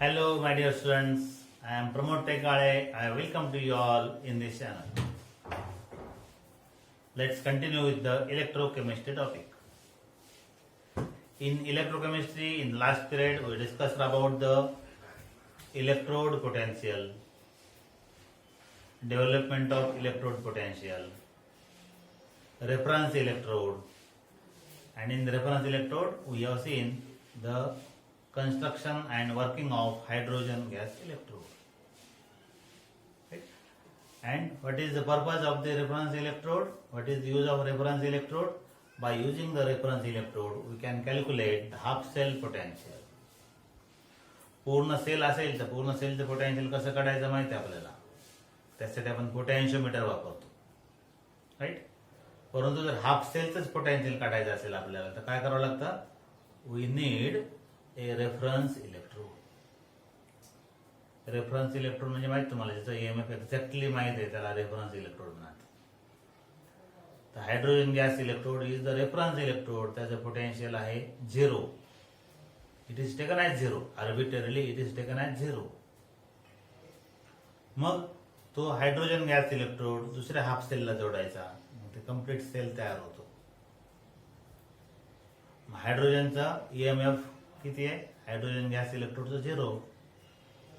Hello, my dear students. I am Pramod Tekale. I welcome to you all in this channel. Let's continue with the electrochemistry topic. In electrochemistry, in last period, we discussed about the electrode potential, development of electrode potential, reference electrode, and in the reference electrode, we have seen the construction and working of hydrogen gas electrode. Right? And what is the purpose of the reference electrode? What is the use of reference electrode? By using the reference electrode, we can calculate the half cell potential. पूर्ण sale असेल तर पूर्ण सेलचं potential कसं काढायचं माहिती आहे आपल्याला. त्यासाठी आपण पोटेन्शियोमीटर वापरतो. राईट. परंतु जर हाफ सेलचंच पोटेन्शियल काढायचं असेल आपल्याला तर काय करावं लागतं? We need a reference electrode. Reference electrode म्हणजे माहित तुम्हाला ज्याचं ईएमएफ एक्झॅक्टली माहित आहे त्याला रेफरन्स इलेक्ट्रोड म्हणतात. तर hydrogen gas electrode is the reference electrode. त्याचं पोटेन्शियल आहे 0. It is taken as 0. Arbitrarily it is taken as 0. मग तो हायड्रोजन गॅस इलेक्ट्रोड दुसऱ्या हाफ सेलला जोडायचा, मग ते कम्प्लीट सेल तयार होतो. हायड्रोजनचा ईएमएफ किती आहे? हायड्रोजन गॅस इलेक्ट्रोडचं 0.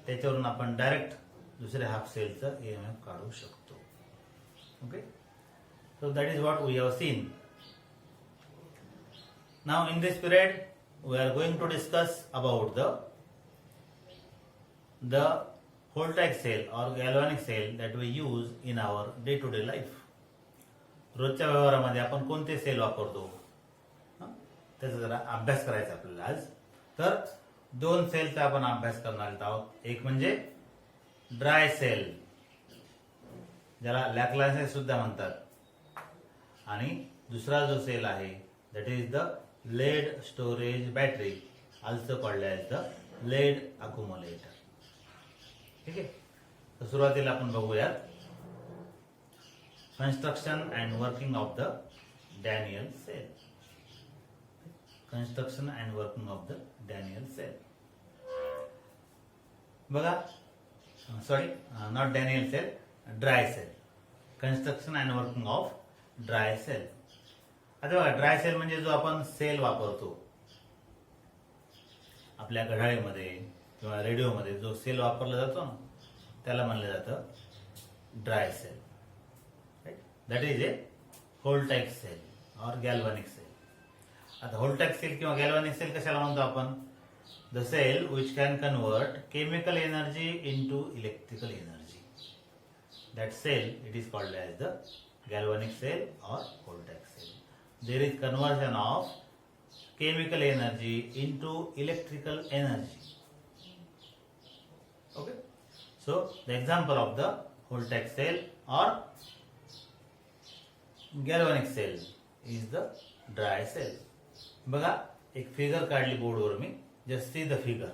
त्याच्यावरून आपण डायरेक्ट दुसऱ्या हाफ सेलचं ईएमएफ काढू शकतो. Okay. So that is what we have seen. Now in this period we are going to discuss about the Voltaic cell or galvanic cell that we use in our day to day life. रोजच्या व्यवहारामध्ये आपण कोणते sale वापरतो त्याचा जरा अभ्यास करायचा आपल्याला आज. तर दोन सेलचा आपण अभ्यास करणार आहोत. एक म्हणजे ड्राय सेल, ज्याला लॅक्लासे सुद्धा म्हणतात, आणि दुसरा जो सेल आहे that is the lead storage battery, also called as the lead accumulator. ठीक आहे. तर सुरुवातीला आपण बघूयात construction and working of the Daniell cell. Construction and working of the Daniell cell. बघा, sorry, not Daniell cell, dry cell. Construction and working of dry cell. आता बघा, dry sale म्हणजे जो आपण सेल वापरतो आपल्या घड्याळीमध्ये किंवा रेडिओमध्ये, जो सेल वापरला जातो ना त्याला म्हणलं जातं dry cell. Right. That is a voltaic cell और गॅल्व्हॅनिक सेल. आता व्होल्टाइक सेल किंवा गॅल्व्हॅनिक सेल कशाला म्हणतो आपण? The cell which can convert chemical energy into electrical energy. That cell it is called as the galvanic cell और voltaic cell. There is conversion of chemical energy into electrical energy. Okay. So the example of the Voltaic cell or galvanic cell is the dry cell. बघा, एक figure काढली बोर्डवर मी. Just see the figure.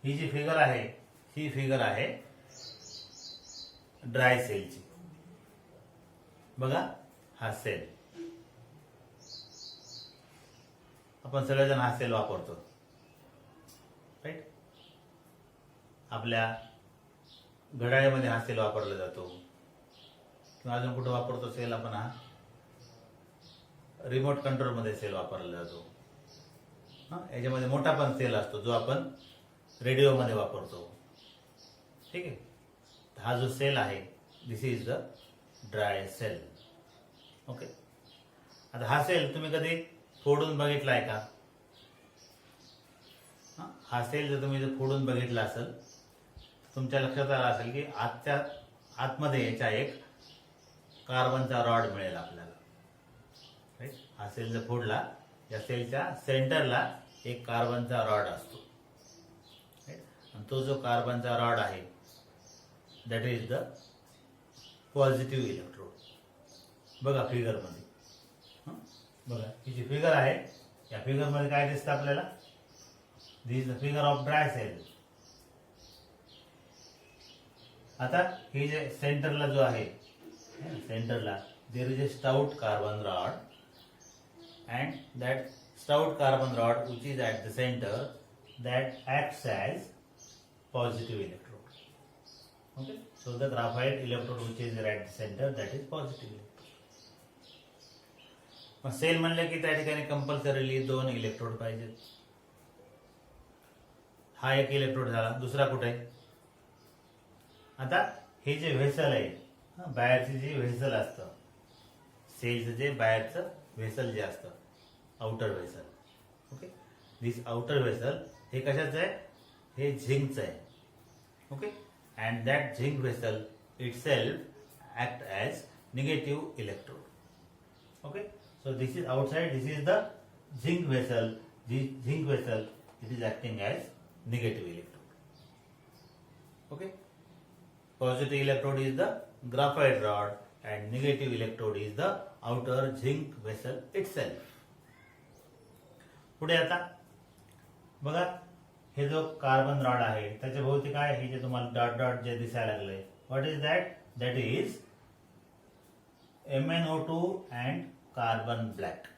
ही जी figure आहे ही figure आहे ड्राय सेलची. बघा, हा सेल, आपण सगळेजण हा सेल वापरतो. राईट. आपल्या घड्याळीमध्ये हा सेल वापरला जातो किंवा अजून कुठं वापरतो सेल आपण? हा रिमोट कंट्रोल मध्ये सेल वापरला जातो. याच्यामध्ये मोठा पण सेल असतो जो आपण रेडिओमध्ये वापरतो. ठीक आहे. हा जो सेल आहे this is the dry cell. Okay. आता हा सेल तुम्ही कधी फोडून बघितलाय का? हा सेल जर तुम्ही फोडून बघितला असेल तुमच्या लक्षात आलं असेल की आतमध्ये याच्या एक कार्बनचा रॉड मिळेल आपल्याला. राईट. हा सेल जर फोडला, या सेलच्या सेंटरला एक कार्बनचा रॉड असतो. राईट. आणि तो जो कार्बनचा रॉड आहे that is the positive electrode. बघा फिगर मध्ये, बघा ही जी फिगर आहे या फिगर मध्ये काय दिसतं आपल्याला? This is the figure of dry cell. आता हे जे सेंटरला जो आहे, सेंटरला there is a stout carbon rod and that stout carbon rod which is at the center, that acts as positive electrode. Okay, so the graphite electrode which is at the center, that is positive electrode. मग sale म्हणलं की त्या ठिकाणी compulsorily 2 electrode पाहिजेत. हा एक electrode झाला. दुसरा कुठे आहे? आता हे जे व्हेसल आहे, बाहेरचे जे व्हेसल असतं, सेलचं जे बाहेरचं व्हेसल जे असतं, आउटर व्हेसल. ओके, दिस आउटर व्हेसल हे कशाचं आहे? हे झिंकचं आहे. Okay, and that zinc vessel itself act as negative electrode. Okay, so this is outside, this is the zinc vessel. The zinc vessel, it is acting as negative electrode. Okay, positive electrode is the graphite rod and negative electrode is the outer zinc vessel itself. पुढे आता बघा, हे जो carbon rod आहे त्याच्या भोवती काय, हे जे तुम्हाला डॉट डॉट जे दिसायला लागले, what is that? That is MnO2 and carbon black.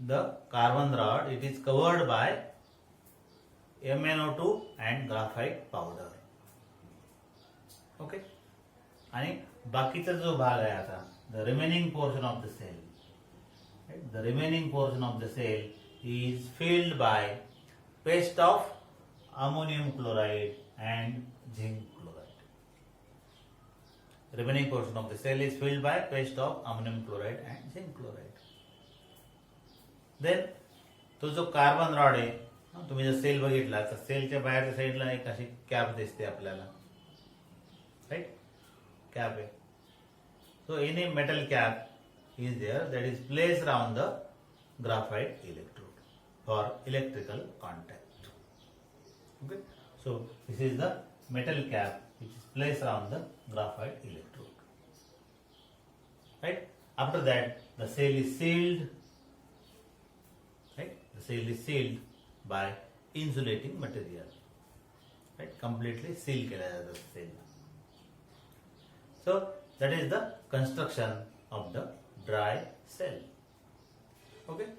The carbon rod, it is covered by MnO2 and graphite powder. Okay, आणि बाकीचा जो भाग आहे आता, the remaining portion of the cell, right? The remaining portion of the cell is filled by paste of ammonium chloride and zinc chloride. Remaining portion of the cell is filled by paste of ammonium chloride and zinc chloride. Then तो जो carbon rod आहे, तुम्ही जर sale बघितला तर सेलच्या बाहेरच्या साईडला एक अशी कॅप दिसते आपल्याला, राईट? कॅप आहे. So any metal cap is there that is place around the graphite electrode for electrical contact. Okay, so this is the metal cap which is placed around the graphite electrode. Right? After that, the cell is sealed. Right? The cell is sealed by insulating material. Right? Completely seal केला जातो cell. So that is the construction of the dry cell. Okay?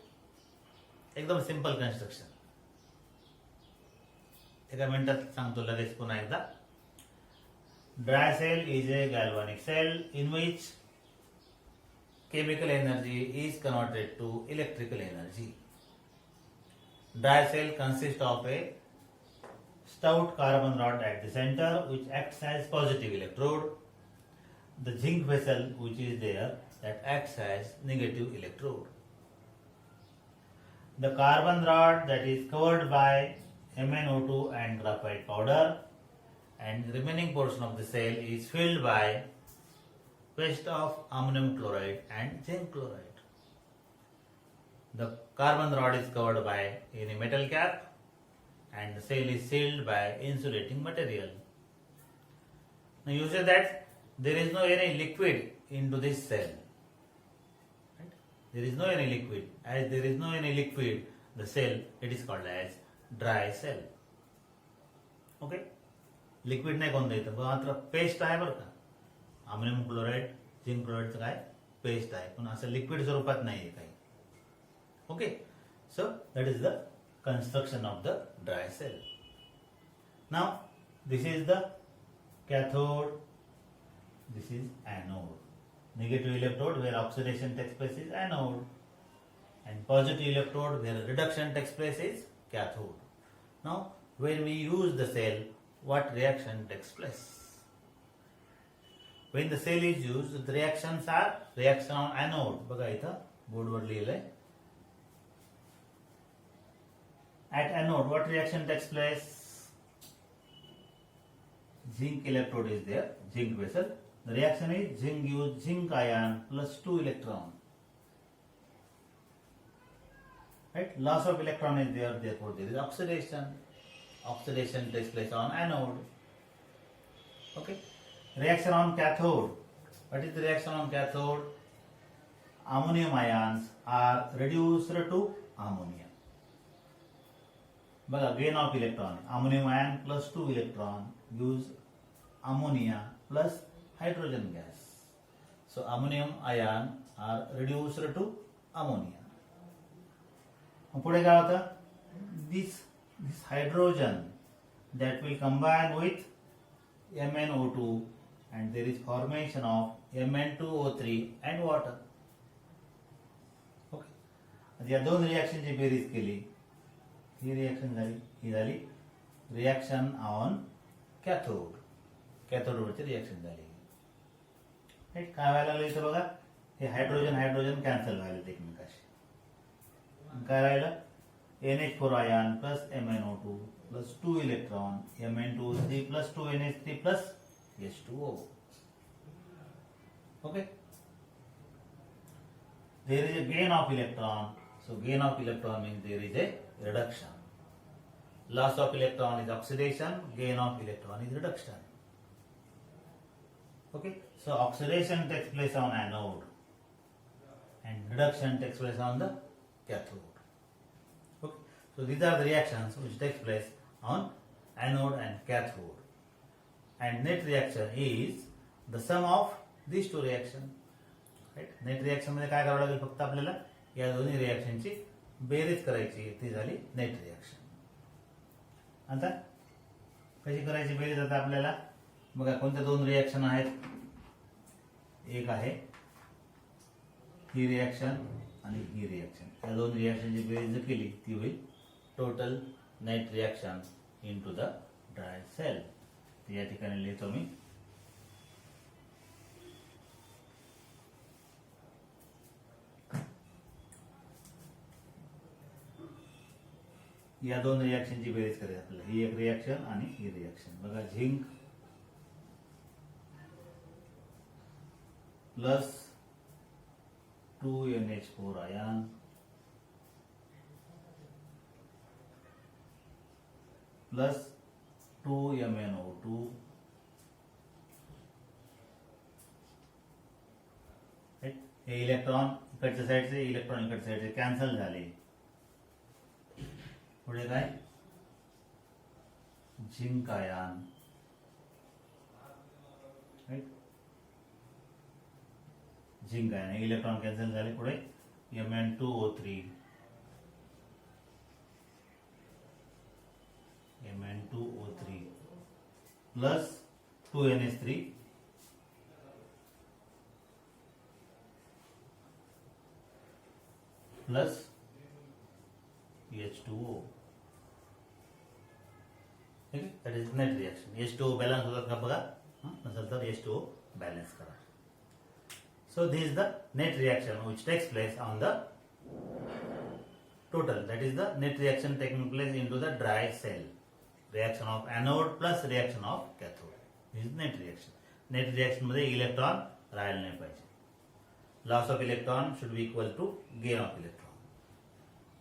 एकदम simple construction. एका मिनिटात सांगतो लगेच पुन्हा एकदा. Dry cell is a galvanic cell in which chemical energy is converted to electrical energy. Dry cell consists of a stout carbon rod at the center which acts as positive electrode. The zinc vessel which is there that acts as negative electrode. The carbon rod that is covered by MnO2 and graphite powder, and the remaining portion of the cell is filled by paste of ammonium chloride and zinc chloride. The carbon rod is covered by a metal cap and the cell is sealed by insulating material. Now you say that there is no any liquid into this cell. Right? There is no any liquid. As there is no any liquid, the cell, it is called as dry cell. Okay, liquid नाही कोणतं इथं, मात्र paste आहे बरं का. Ammonium chloride, zinc क्लोराईडचं काय paste आहे, पण असं लिक्विड स्वरूपात नाही आहे काही. Okay, so that is the construction of the dry cell. Now this is the cathode, this is anode. Negative electrode where oxidation takes place is anode, and positive electrode where reduction takes place is cathode. Now, when we use the cell, what reaction takes place? When the cell is used, the reactions are reaction on anode. बघा इथं बोर्डवर लिहिलंय. At anode, what reaction takes place? Zinc electrode is there, zinc vessel. The reaction is zinc use zinc ion plus 2 electron. Right? Loss of electron is there, therefore there is oxidation. Oxidation takes place on anode. Okay. Reaction on cathode. What is the reaction on cathode? Ammonium ions are reduced to ammonia. But gain of electron. Ammonium ion plus 2 electron gives ammonia plus hydrogen gas. So ammonium ion are reduced to ammonia. मग पुढे काय होतं? This hydrogen that will combine with MnO2 and there is formation of Mn2O3 and water. Okay, या दोन रिएक्शनची बेरीज केली, ही reaction झाली, ही झाली रिएक्शन ऑन कॅथोड. कॅथोडवरची रिएक्शन झाली. काय व्हायला लागलं इथं बघा, हे हायड्रोजन हायड्रोजन कॅन्सल व्हायला एकमेकाशी. काय राहिलं? NH4 ion plus MnO2 plus 2 electron Mn2O3 plus 2NH3 plus H2O. Okay, there is a gain of electron, so gain of electron means there is a reduction. Loss of electron is oxidation, gain of electron is reduction. Okay, so oxidation takes place on anode and reduction takes place on the cathode. Okay, so these are the reactions which takes place on anode and cathode, and net reaction is the sum of these two reactions. Right? Net reaction मध्ये काय करावं लागेल? फक्त आपल्याला या दोन्ही रिएक्शनची बेरीज करायची, ती झाली नेट रिएक्शन. आता कशी करायची बेरीज? आता आपल्याला बघा कोणत्या दोन रिएक्शन आहेत. एक आहे ही रिएक्शन आणि ही रिएक्शन. या दोन रिएक्शनची बेरीज जर केली ती होईल total net reaction into the dry cell. या ठिकाणी लिहितो मी. या दोन रिएक्शनची बेरीज करायची आपल्याला. ही एक रिएक्शन आणि ही रिएक्शन. बघा, zinc plus 2NH4 ion plus 2MnO2 हे इलेक्ट्रॉन इकडच्या साईडचे, इलेक्ट्रॉन इकडच्या साईडचे कॅन्सल झाले. पुढे काय? Zinc ion, zinc ion electron cancel झाले. पुढे Mn2O3 plus 2NH3 plus H2O. ठीक आहे, that is net reaction. H2O balance होतात का बघा, नसेल तर H2O बॅलन्स करा. So this is the net reaction which takes place on the total, that is the net reaction taking place into the dry cell. Reaction of anode plus reaction of cathode. This is net reaction. Net reaction मध्ये electron राहायला नाही पाहिजे. Loss of electron should be equal to gain of electron.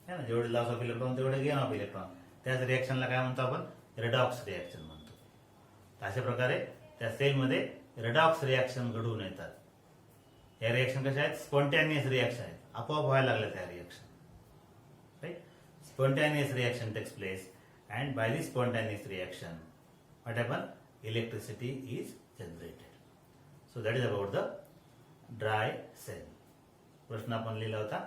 है ना, जेवढे loss of electron तेवढे gain of electron. त्याच रिएक्शनला काय म्हणतो आपण? रेडॉक्स रिएक्शन म्हणतो. अशा प्रकारे त्या सेलमध्ये रेडॉक्स रिएक्शन घडून येतात. या रिएक्शन कशा आहेत? स्पॉन्टेनियस रिएक्शन आहेत, आपोआप व्हायला लागल्या त्या reaction. Right, spontaneous reaction takes place and by this spontaneous reaction what happen? Electricity is generated. So that is about the dry cell. प्रश्न आपण लिहिला होता,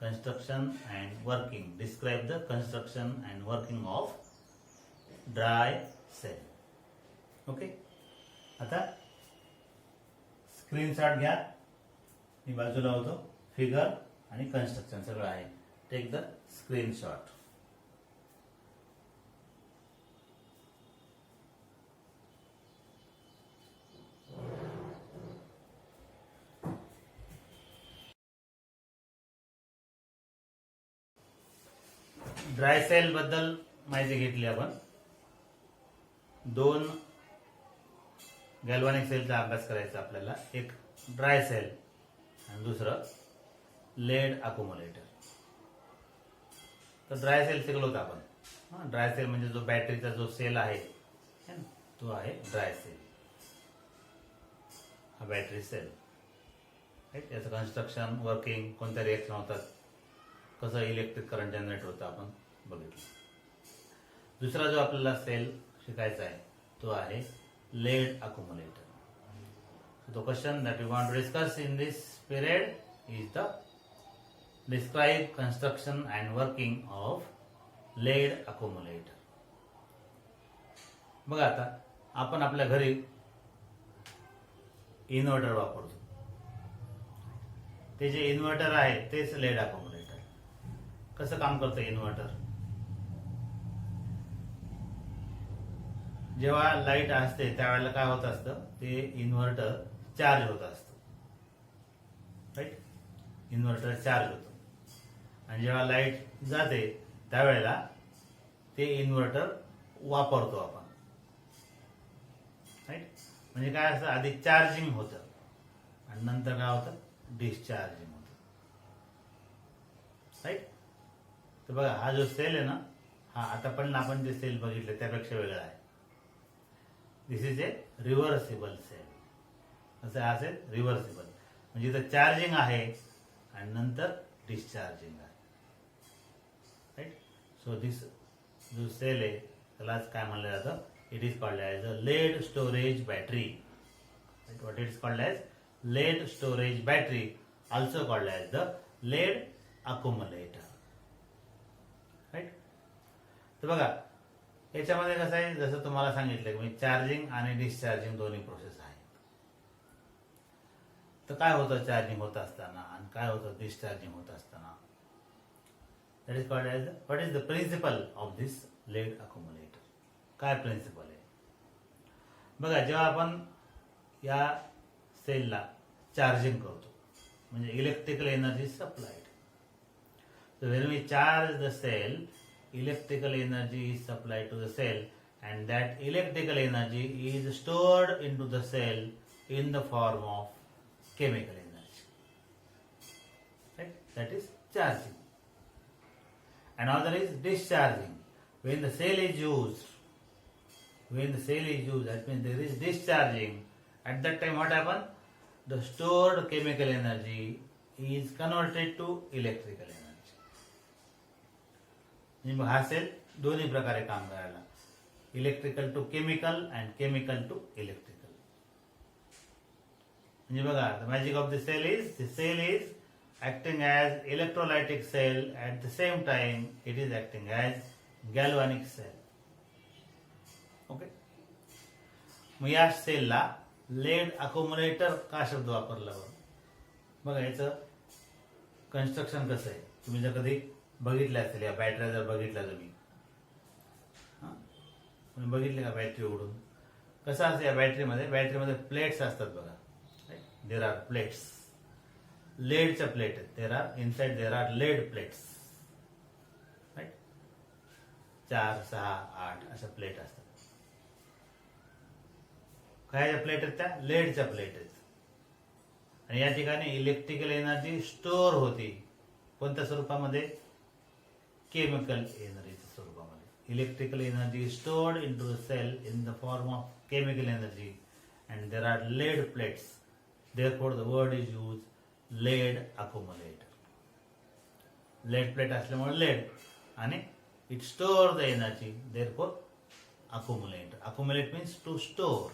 construction and working. Describe the construction and working of dry cell. Okay, आता screenshot घ्या. मी बाजूला होतो, figure आणि कन्स्ट्रक्शन सगळं आहे. Take the screenshot. Dry cell बद्दल माहिती घेतली आपण. दोन गॅल्व्हॅनिक सेलचा अभ्यास करायचा आपल्याला. एक ड्राय सेल आणि दुसरं लेड अकोमोलेटर. तर ड्राय सेल शिकलो होतो आपण. ड्राय सेल म्हणजे जो बॅटरीचा जो सेल आहे तो आहे ड्राय सेल. हा बॅटरी सेल. याचं कन्स्ट्रक्शन, वर्किंग, कोणत्या रिएक्शन होतात, कसं इलेक्ट्रिक करंट जनरेट होतं आपण बघितलं. दुसरा जो आपल्याला सेल शिकायचा आहे तो आहे laid accumulator. So the question that we want to discuss in this period is the describe construction and working of lead accumulator. बघा आता आपण आपल्या घरी इन्व्हर्टर वापरतो. ते जे इन्व्हर्टर आहे तेच लेड अकोमोडेटर. कसं काम करतं इन्व्हर्टर? जेव्हा लाईट असते त्यावेळेला काय होत असतं, ते इन्व्हर्टर चार्ज होत असतं. राईट, इन्व्हर्टर चार्ज होतं. आणि जेव्हा लाईट जाते त्यावेळेला ते इन्व्हर्टर वापरतो आपण. राईट, म्हणजे काय असतं, आधी चार्जिंग होतं आणि नंतर काय होतं, डिस्चार्जिंग होतं. राईट, तर बघा हा जो सेल आहे ना, हा आता पण आपण जे सेल बघितले त्यापेक्षा वेगळा आहे. This is a reversible sale. असं हा सेल रिव्हर्सिबल म्हणजे इथं चार्जिंग आहे आणि नंतर डिस्चार्जिंग आहे. राईट, सो दिस जो सेल आहे त्यालाच काय म्हणलं जातं, it is called as a lead storage battery. What it is called as lead storage battery, also called as the lead accumulator. Right, तर बघा याच्यामध्ये कसं आहे, जसं तुम्हाला सांगितलं की चार्जिंग आणि डिस्चार्जिंग दोन्ही प्रोसेस आहेत. तर काय होतं चार्जिंग होत असताना आणि काय होतं डिस्चार्जिंग होत असताना? That is called as what is the principle of this lead accumulator. काय प्रिन्सिपल आहे बघा. जेव्हा आपण या सेलला चार्जिंग करतो म्हणजे electrical energy supplied. So when we charge the cell, electrical energy is supplied to the cell and that electrical energy is stored into the cell in the form of chemical energy. Right? That is charging. Another is discharging. When the cell is used, that means there is discharging. At that time what happens? The stored chemical energy is converted to electrical energy. म्हणजे हा sale दोन्ही प्रकारे काम करायला, electrical to chemical and chemical to electrical. म्हणजे बघा the magic of the cell is acting as electrolytic cell, at the same time it is acting as galvanic cell. Okay, मग या सेलला लेड अकोमोलेटर का शब्द वापरला बघा. याचं कन्स्ट्रक्शन कसं आहे तुम्ही जर कधी बघितले असेल, या बॅटऱ्या जर बघितल्या तुम्ही बघितले का बॅटरी उघडून? कसं असतं या बॅटरीमध्ये प्लेट्स असतात बघा. देर आर प्लेट्स, लेडच्या प्लेट आहेत. There are lead plates. Right, 4, 6, 8 अशा प्लेट असतात. काय प्लेट आहेत? त्या लेडच्या प्लेट आहेत. आणि या ठिकाणी इलेक्ट्रिकल एनर्जी स्टोअर होती. कोणत्या स्वरूपामध्ये? केमिकल एनर्जीच्या स्वरूपामध्ये. Electrical energy stored into the cell in the form of chemical energy and there are lead plates. Therefore the word is use lead accumulator. Lead plate असल्यामुळे lead आणि it store the energy, therefore accumulator. Accumulate means to store.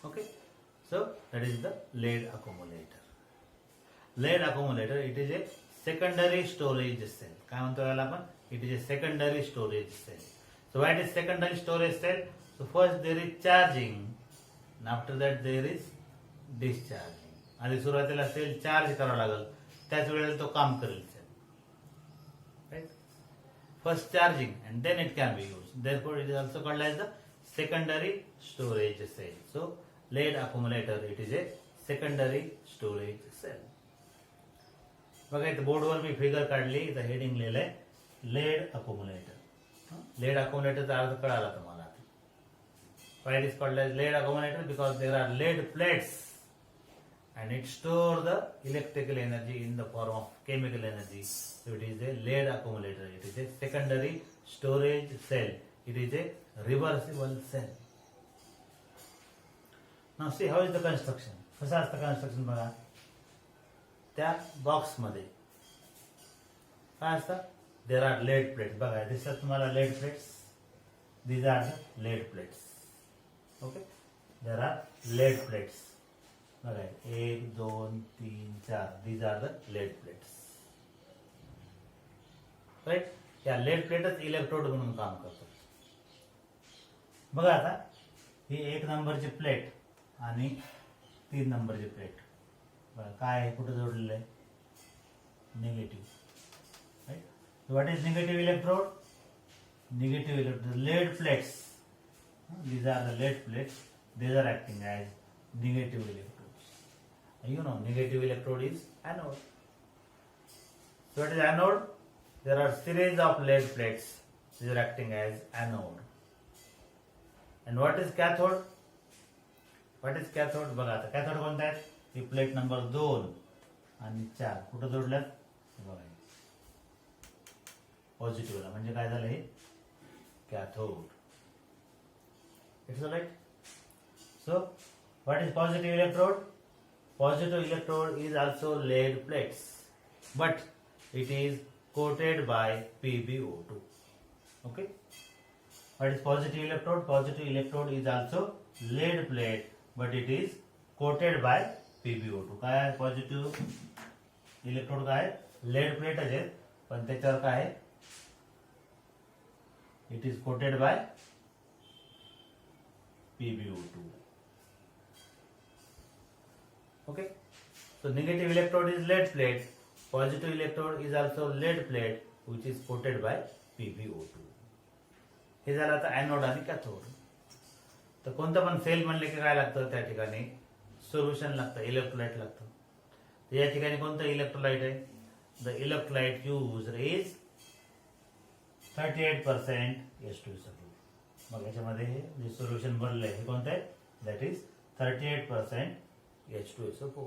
Okay, so that is the lead accumulator. Lead accumulator it is a secondary storage cell. काय म्हणतो याला आपण? It is a secondary storage cell. So what is secondary storage cell? So first there is charging and after that there is discharging. आधी सुरुवातीला sale charge करावा लागेल, त्याच वेळेला तो काम करेल cell. Right, first charging and then it can be used. Therefore it is also called as the secondary storage cell. So lead accumulator, it is a secondary storage cell. बघा इथं बोर्डवर मी फिगर काढली, इथं heading लिहिलंय laid accumulator. Laid अकोमोलेटरचा अर्थ कळाला तुम्हाला. Why it is called as lead accumulator? Because there are lead plates and it store the electrical energy in the form of chemical energy. So it is a lead accumulator. It is a secondary storage cell. It is a reversible cell. Now see how is the construction. कसं असतं construction बघा. त्या बॉक्समध्ये काय असतं? There are lead plates. बघा दिसतात तुम्हाला lead plates. These are the lead plates. Okay, there are lead plates. बघा 1 2 3 4 these are the lead plates. Right. या लेड प्लेटच इलेक्ट्रोड म्हणून काम करतात. बघा आता ही 1 नंबरची प्लेट आणि 3 नंबरची प्लेट बघा काय आहे, कुठे जोडलेलं आहे, negative. Right. What is negative electrode? Negative electrode, lead plates. These are the lead plates. These are acting as negative electrodes. You know, negative electrode is anode. So what is anode? There are series of lead plates. These are acting as anode. And what is cathode? What is cathode? बघा आता cathode कोणता आहे? ही plate number 2 आणि 4 कुठे जोडल्यात? बघा पॉझिटिव्हला, म्हणजे काय झालं हे cathode. It's all right. So, what is positive electrode? Positive electrode is also lead plates, but it is coated by PbO2. Okay. What is positive electrode? Positive electrode is also lead plate, but it is coated by PbO2. काय आहे positive electrode? काय lead plate आहे, पण त्याच्यावर काय आहे? It is coated by PbO2. Okay. So negative electrode is lead plate. Positive electrode is also lead plate, which is coated by PbO2. हे झालं आता एनोड आणि कॅथोड. तर कोणतं पण सेल म्हणले की काय लागतं, त्या ठिकाणी सोल्युशन लागतं, इलेक्ट्रोलाइट लागतं. तर या ठिकाणी कोणतं इलेक्ट्रोलाइट आहे? The electrolyte used is 38% H2SO4. मग याच्यामध्ये हे जे सोल्युशन बनलंय हे कोणतं आहे? That is 38% H2SO4.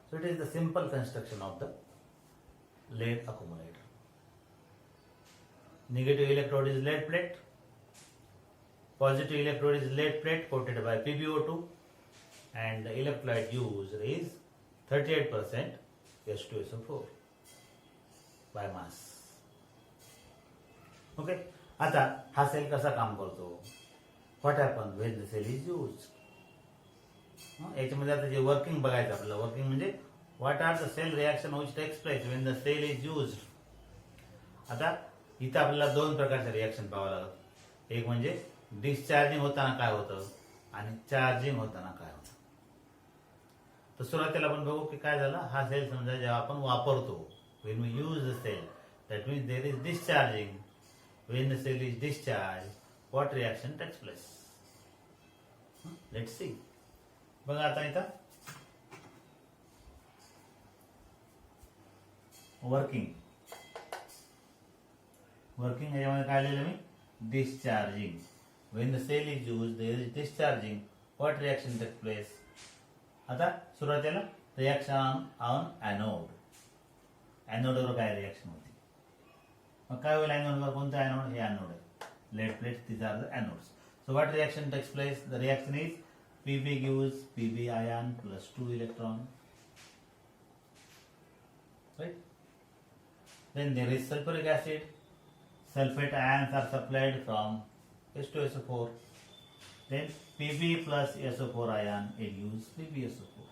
So it is the simple construction of the lead accumulator. Negative electrode is lead plate. Positive electrode is lead plate coated by PbO2, and the electrolyte used is 38% H2SO4 by mass. Okay. आता हा cell कसा काम करतो? What happen when the cell is used? याच्यामध्ये आता जे working बघायचं आपल्याला. वर्किंग म्हणजे what are the cell reaction which takes place when the cell is used. आता इथं आपल्याला 2 प्रकारचे रिॲक्शन पाहावं लागतं. एक म्हणजे डिस्चार्जिंग होताना काय होतं आणि चार्जिंग होताना काय होतं. तर सुरुवातीला आपण बघू की काय झालं. हा सेल समजा जेव्हा आपण वापरतो, when we use the cell, that means there is discharging. When the cell is discharged, what reaction takes place? Let's see. बघा आता इथं वर्किंग याच्यामध्ये काय लिहिलं मी? Discharging. When the cell is used, there is discharging. What reaction takes place? आता सुरुवातीला reaction on anode. एनोडवर काय reaction होती? मग काय होईल एनोडवर? कोणतं एनोड? हे एनोड आहे. Lead plate, these are the anodes. So what reaction takes place? The reaction is Pb gives Pb ion plus 2 electron. Right? Then there is sulfuric acid. Sulfate ions are supplied from H2SO4. Then Pb plus SO4 ion, it gives PbSO4.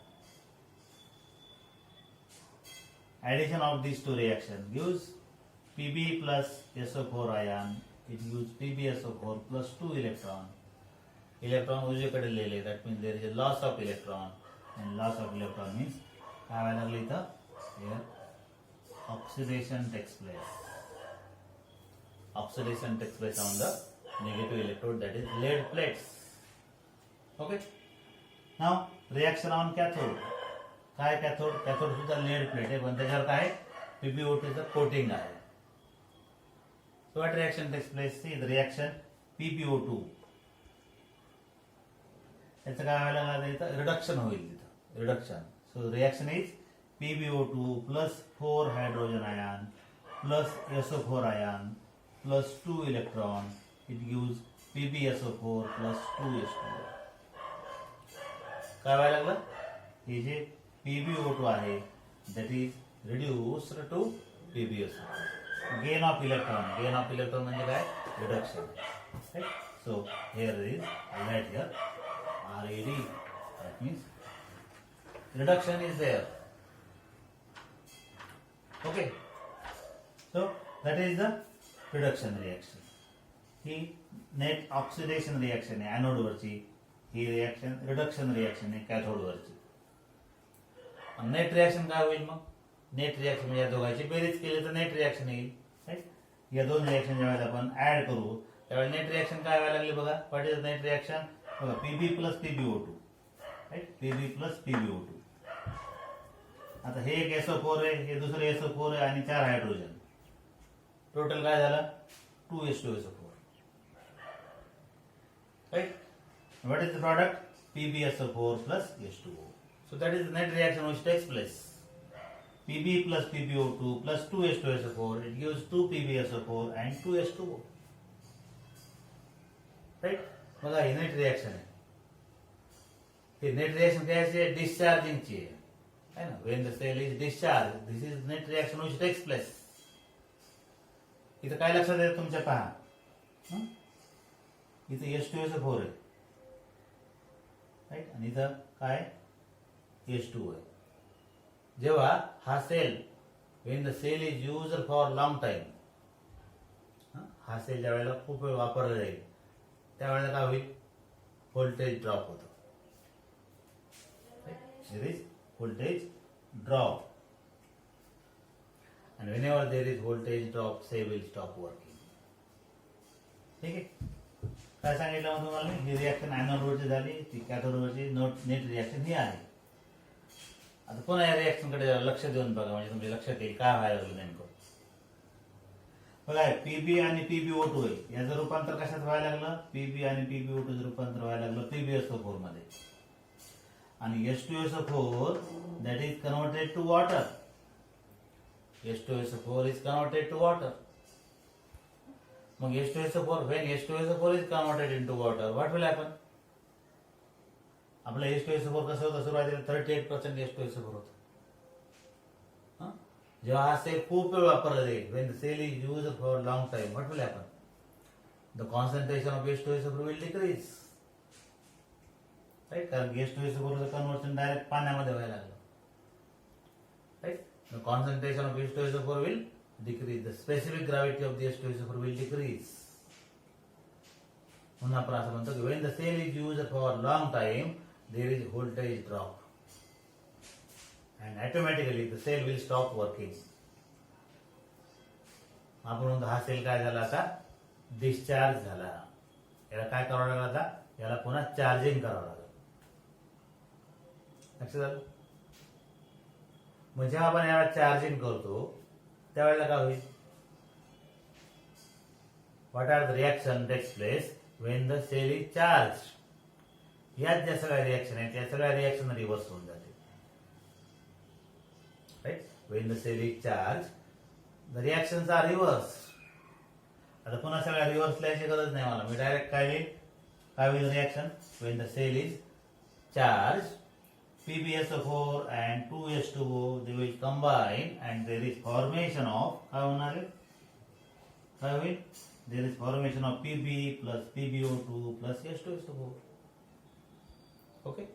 Addition of these two reactions gives Pb plus SO4 ion, it gives PbSO4 plus 2 electron. Electron उजवीकडे लिहिले, that means there is a loss of electron, and loss of electron means काय व्हायला लागलं इथं? Here oxidation takes place. Oxidation takes place on the negative electrode, that is lead plates. Okay. Now reaction on cathode. काय cathode? Cathode सुद्धा lead plate आहे, पण त्याच्यावर काय? PbO2 चं coating आहे. So what reaction takes place? See the reaction PbO2. याचं काय व्हायला लागलं इथं? रिडक्शन होईल तिथं. Reduction. So the reaction is PbO2 plus 4 hydrogen ion plus SO4 ion plus 2 electron. It gives PbSO4 plus 2H2. काय व्हायला लागलं? हे जे PbO2 आहे, that is reduced to PbSO4. Gain of electron. Gain of electron म्हणजे काय? Reduction. Right? So here is, I'll write here RED. That means reduction is there. Okay. So that is the reduction reaction. He net oxidation reaction आहे anode वरची, ही reaction reduction reaction आहे cathode वरची. Net reaction काय होईल मग? Net reaction म्हणजे या दोघांची बेरीज केली तर नेट रिएक्शन येईल. राईट. या दोन रिएक्शन ज्यावेळेस आपण ऍड करू त्यावेळेस नेट रिएक्शन काय व्हायला लागली बघा. What is net reaction? बघा Pb plus PbO2. Right. Pb plus PbO2. आता हे एक SO4 आहे, हे दुसरे SO4 आहे आणि 4 हायड्रोजन. टोटल काय झालं? 2H2SO4. Right? What is the product? PbSO4 plus H2O. So that is the net reaction which takes place. Pb plus PbO2 plus 2H2SO4, it gives 2 PbSO4 and 2 H2O. Right? बघा ही net reaction आहे. ही net reaction काय आहे? Discharging ची आहे ना. When the cell is discharged, this is net reaction which takes place. इथं काय लक्षात येतं तुमच्या पहा. इथे H2SO4 आहे. राईट. आणि इथं काय? H2O आहे. जेव्हा हा cell when the cell is used for long time, हा सेल ज्या वेळेला खूप वेळ वापरला जाईल त्यावेळेला काय होईल? व्होल्टेज ड्रॉप होतो. There is voltage drop. And whenever there is voltage drop, cell will stop working. ठीक आहे. काय सांगितलं मग तुम्हाला? ही रिएक्शन एनोड वरची झाली, ती कॅथोड वरची नेट रिएक्शन ही आहे. आता पुन्हा या रिएक्शन कडे लक्ष देऊन बघा म्हणजे तुमच्या लक्षात येईल काय व्हायला लागलं नेमकं. बघा Pb आणि PbO2 आहे, याचं रूपांतर कशात व्हायला लागलं? Pb आणि PbO2 चं रूपांतर व्हायला लागलं PbSO4 मध्ये. आणि H2SO4 that is converted to water. H2SO4 is converted to water. मग H2SO4, when H2SO4 is converted into water, what will happen? आपला H2SO4 कसं होतं? सुरुवातीला 38% H2SO4 होतं. जेव्हा हा सेल खूप वेळ वापरला जाईल, when the cell is used for a long time, what will happen? The concentration of H2SO4 will decrease. Right. कारण H2SO4 चं कन्व्हर्शन डायरेक्ट पाण्यामध्ये व्हायला लागलं. Right. The concentration of H2SO4 will decrease. The specific gravity of the H2SO4 will decrease. म्हणून आपण असं म्हणतो की when the cell is used for a long time, there is voltage drop. And automatically the cell will stop working. आपण म्हणतो हा sale काय झाला आता? डिस्चार्ज झाला. याला काय करावं लागलं आता? याला पुन्हा चार्जिंग करावं लागलं. लक्षात आलं? म्हणजे आपण याला चार्जिंग करतो त्यावेळेला काय होईल? What are the reaction takes place when the cell is charge? यात ज्या सगळ्या रिएक्शन आहेत त्या सगळ्या रिएक्शन रिव्हर्स होऊन जाते. Right. When the cell is charge the reactions are reverse. आता पुन्हा सगळ्या रिव्हर्स लिहायची गरज नाही मला. मी डायरेक्ट काय लिहिल? काय होईल reaction? When the cell is charge, PbSO4 and 2H2O they will combine and there is formation of काय होणार आहे? काय होईल? There is formation of Pb plus PbO2 plus H2SO4. Okay.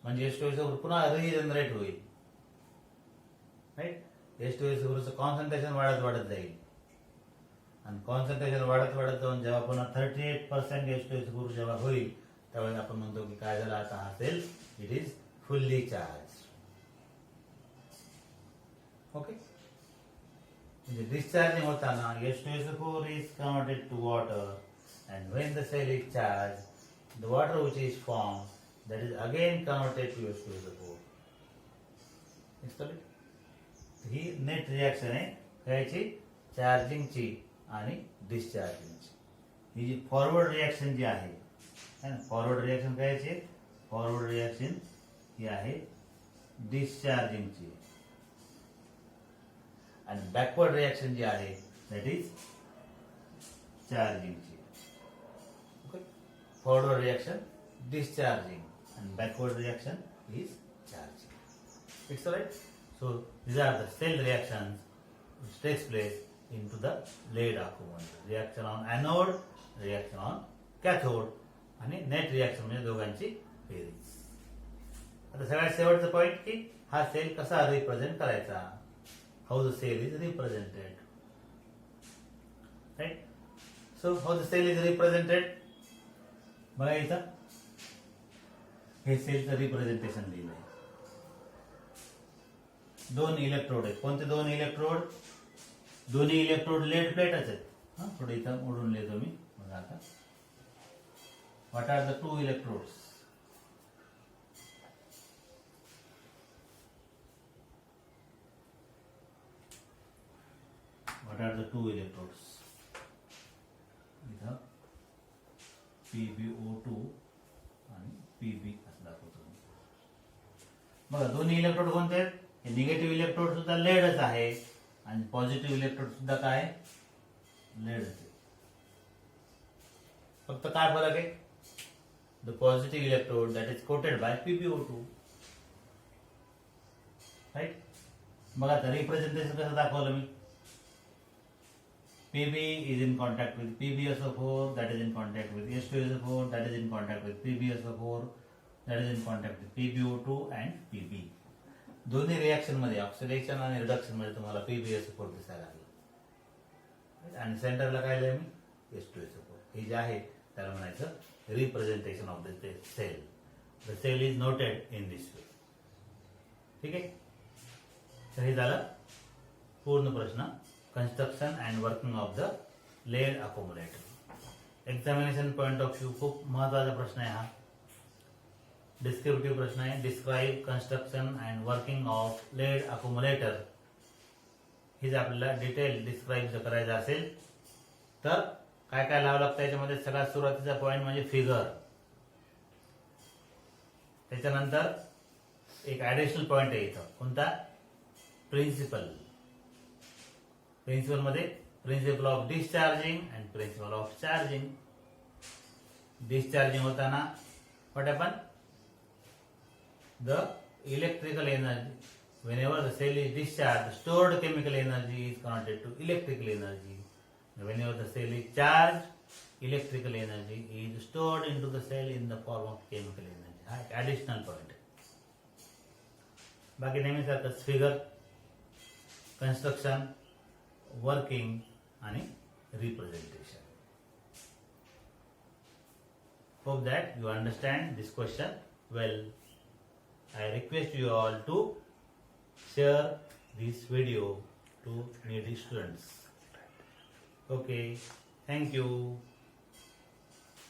म्हणजे H2SO4 पुन्हा रिजनरेट होईल. राईट. H2SO4 चं concentration वाढत जाईल आणि कॉन्सन्ट्रेशन वाढत जाऊन जेव्हा पुन्हा 38% H2SO4 जेव्हा होईल त्यावेळेस आपण म्हणतो की काय झालं? आता हा cell it is fully charged. Okay. Discharging hotana H2SO4 is converted to water, and when the cell is charged, the water which is formed that is again converted to H2SO4. Is correct? He net reaction आहे कायची? चार्जिंगची आणि डिस्चार्जिंगची. ही जी forward reaction जी आहे ना, forward reaction कायची? Forward reaction ही आहे डिस्चार्जिंगची आणि बॅकवर्ड रिएक्शन जी आहे दॅट इज चार्जिंगची. Okay. Forward reaction discharging and backward reaction is charging. It's right. So these are the cell reactions which takes place into the lead accumulator. Reaction on anode, reaction on cathode आणि net reaction म्हणजे दोघांची बेरीज. आता सगळ्यात शेवटचा point की हा cell कसा रिप्रेझेंट करायचा, how the cell is represented. Right. So how the cell is represented, बघा इथं हे सेलचं रिप्रेझेंटेशन लिहिलंय. दोन इलेक्ट्रोड आहेत. कोणते दोन इलेक्ट्रोड? दोन्ही इलेक्ट्रोड लेड प्लेटच आहेत. थोडं इथं मोडून लिहितो मी. बघा आता, what are the two electrodes? What are the two electrodes? इथं PbO2 आणि Pb असं दाखवतो. बघा दोन्ही इलेक्ट्रोड कोणते आहेत? हे निगेटिव्ह इलेक्ट्रोड सुद्धा लेडच आहे आणि पॉझिटिव्ह इलेक्ट्रोड सुद्धा काय लेडच आहे. फक्त काय फरक आहे? The positive electrode that is coated by PbO2. Right. बघा आता रिप्रेझेंटेशन कसं दाखवलं मी. Pb is in contact with PbSO4, that is in contact with H2SO4, that is in contact with PbSO4, that is in contact with PbO2 and Pb. दोन्ही reaction मध्ये oxidation आणि reduction मध्ये तुम्हाला PbSO4 दिसायला लागलं आणि सेंटरला काय लिहिलं मी H2SO4. हे जे आहे त्याला म्हणायचं representation of the cell. The cell is noted in this way. ठीक आहे. तर हे झालं पूर्ण प्रश्न. Construction and working of the lead accumulator. Examination point of view खूप महत्वाचा प्रश्न आहे हा. डिस्क्रिप्टिव्ह प्रश्न आहे. Describe construction and working of lead accumulator. हे जर आपल्याला डिटेल डिस्क्राईब जर करायचं असेल तर काय काय लावावं लागतं याच्यामध्ये. सगळ्यात सुरुवातीचा पॉइंट म्हणजे फिगर. त्याच्यानंतर एक ऍडिशनल पॉइंट आहे इथं. कोणता? प्रिन्सिपल. प्रिन्सिपल मध्ये principle of discharging and principle of charging. Discharging होताना what happen? The electrical energy whenever the cell is discharged, stored chemical energy is converted to electrical energy. Whenever the cell is charged, electrical energy is stored into the cell in the form of chemical energy. हा एक additional point. बाकी नेहमीसारखंच figure, construction, working आणि representation. Hope that you understand this question well. I request you all to share this video to needy students. Okay, thank you.